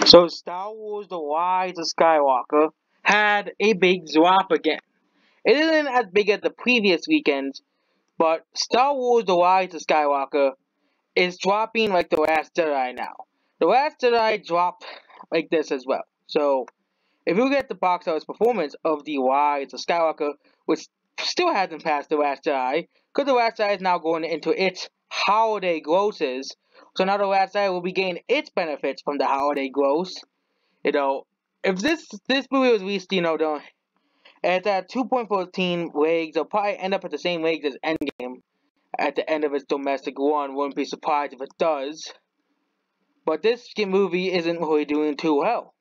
So Star Wars The Rise of Skywalker had a big drop again. It isn't as big as the previous weekends, but Star Wars The Rise of Skywalker is dropping like The Last Jedi now. The Last Jedi dropped like this as well. So if you look at the box office performance of The Rise of Skywalker, which still hasn't passed The Last Jedi, because The Last Jedi is now going into its holiday grosses, so now The Last Jedi will be getting its benefits from the holiday gross. You know, if this movie was released, it's at 2.14 legs, it'll probably end up at the same legs as Endgame at the end of its domestic run. Wouldn't be surprised if it does. But this movie isn't really doing too well.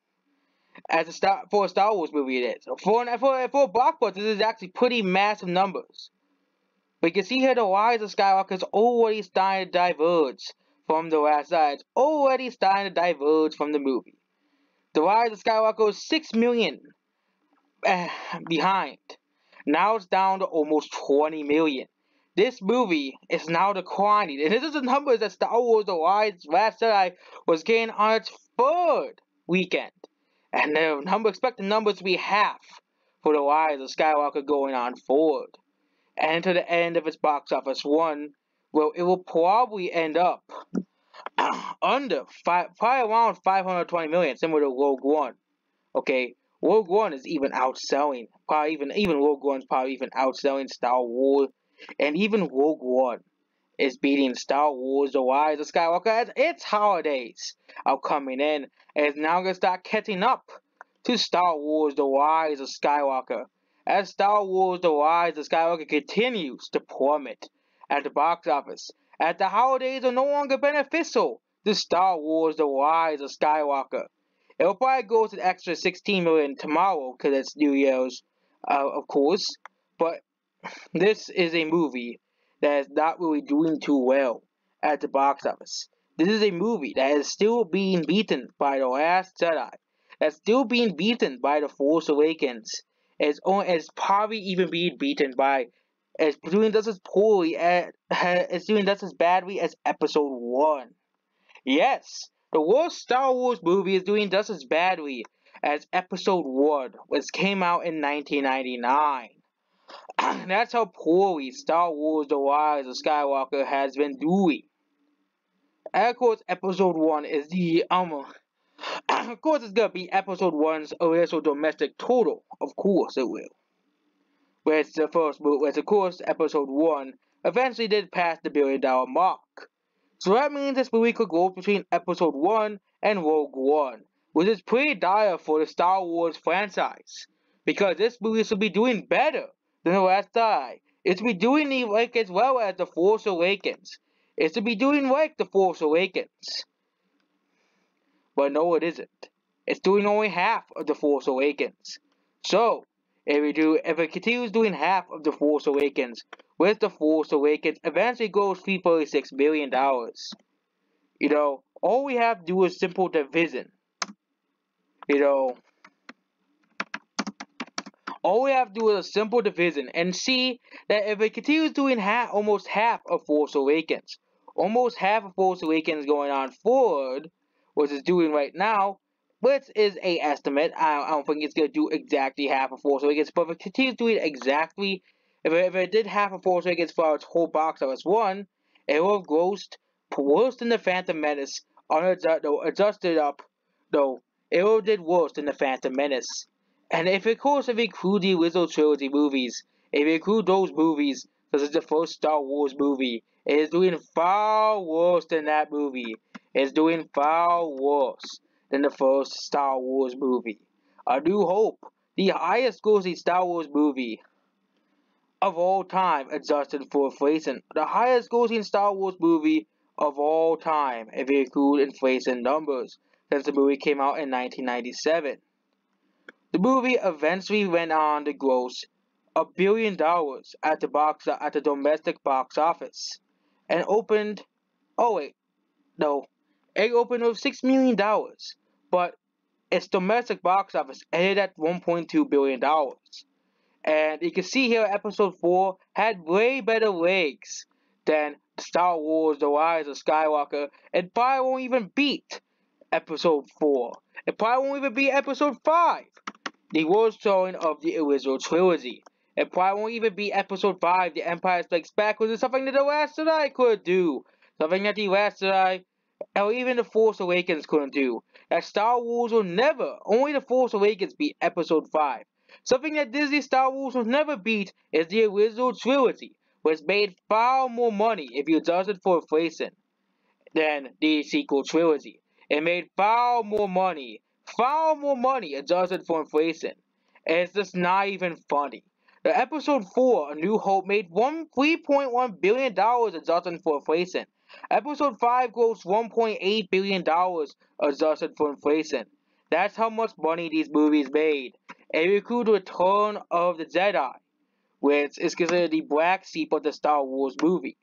For a Star Wars movie, it is. For a blockbuster, this is actually pretty massive numbers. But you can see here the Rise of Skywalker is already starting to diverge from The Last Jedi. It's already starting to diverge from the movie. The Rise of Skywalker is 6 million behind. Now it's down to almost 20 million. This movie is now declining. And this is the numbers that Star Wars The Last Jedi was getting on its third weekend. And the expect the numbers to be half for The Rise of Skywalker going on forward. And to the end of its box office run, well, it will probably end up probably around 520 million, similar to Rogue One. Okay, Rogue One is even outselling. Even Rogue One's probably even outselling Star Wars, and even Rogue One is beating Star Wars: The Rise of Skywalker as its holidays are coming in, and it's now gonna start catching up to Star Wars: The Rise of Skywalker. As Star Wars: The Rise of Skywalker continues to plummet at the box office, as the holidays are no longer beneficial to Star Wars: The Rise of Skywalker. It'll probably go to the extra 16 million tomorrow because it's New Year's, of course. But this is a movie that is not really doing too well at the box office. This is a movie that is still being beaten by The Last Jedi. That's still being beaten by The Force Awakens. It's probably even being beaten by. It's doing just as poorly as. It's doing just as badly as Episode 1. Yes, the worst Star Wars movie is doing just as badly as Episode 1, which came out in 1999. That's how poorly Star Wars The Rise of Skywalker has been doing. And of course, Episode 1 is the, of course it's gonna be Episode 1's initial domestic total. Of course it will. Where it's the first movie, whereas of course Episode 1 eventually did pass the $1 billion mark. So that means this movie could go between Episode 1 and Rogue One, which is pretty dire for the Star Wars franchise. Because this movie should be doing better than The Last Jedi. It should be doing like as well as The Force Awakens. It should be doing like The Force Awakens. But no, it isn't. It's doing only half of The Force Awakens. So, if it continues doing half of The Force Awakens, with The Force Awakens eventually goes $336 million. All we have to do is simple division. All we have to do is a simple division and see that if it continues doing almost half of Force Awakens, almost half of Force Awakens going on forward, which it's doing right now, which is a estimate. I don't think it's going to do exactly half of Force Awakens, but if it continues doing exactly, if it did half of Force Awakens for its whole box office run, it will have grossed worse than The Phantom Menace, adjusted up, though, it will have did worse than The Phantom Menace. And if you include the original trilogy movies, if you include those movies, such as the first Star Wars movie, it is doing far worse than that movie. It's doing far worse than the first Star Wars movie. A New Hope, the highest grossing Star Wars movie of all time, adjusted for inflation. The highest grossing Star Wars movie of all time, if you include inflation numbers, since the movie came out in 1997. The movie eventually went on to gross $1 billion at the domestic box office, and opened. It opened with $6 million, but its domestic box office ended at $1.2 billion. And you can see here Episode 4 had way better legs than Star Wars: The Rise of Skywalker, and probably won't even beat Episode 4. It probably won't even be Episode 5. The world showing of the original trilogy. It probably won't even be Episode 5, The Empire Strikes Back, which is something that The Last Jedi could do. Something that The Last Jedi, or even The Force Awakens couldn't do. That Star Wars will never, only The Force Awakens beat Episode 5. Something that Disney Star Wars will never beat is the original trilogy, which made far more money if you adjust it for inflation than the sequel trilogy. It made far more money adjusted for inflation. And it's just not even funny. The episode 4, A New Hope, made $3.1 billion adjusted for inflation. Episode 5 grossed $1.8 billion adjusted for inflation. That's how much money these movies made. And it includes Return of the Jedi, which is considered the black sheep of the Star Wars movies.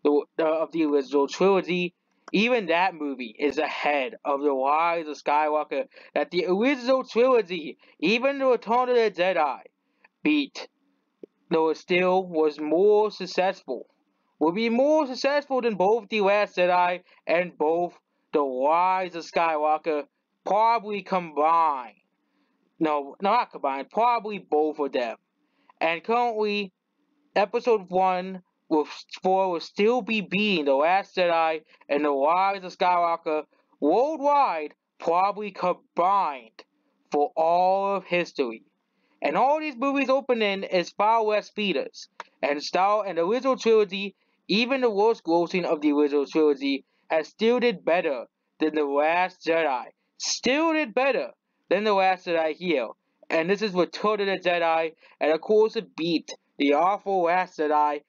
Of the original trilogy, even that movie is ahead of The Rise of Skywalker that the original trilogy, even The Return of the Jedi, beat, though it still was more successful. Will be more successful than both The Last Jedi and both The Rise of Skywalker probably combined. No, not combined, probably both of them. And currently, Episode 1 4 will still be beating The Last Jedi and The Rise of Skywalker worldwide, probably combined, for all of history. And all these movies opening is far less feeders. And the original trilogy, even the worst grossing of the original trilogy, has still did better than The Last Jedi. Still did better than The Last Jedi here. And this is Return of the Jedi, and of course it beat the awful Last Jedi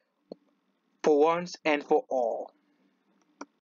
for once and for all.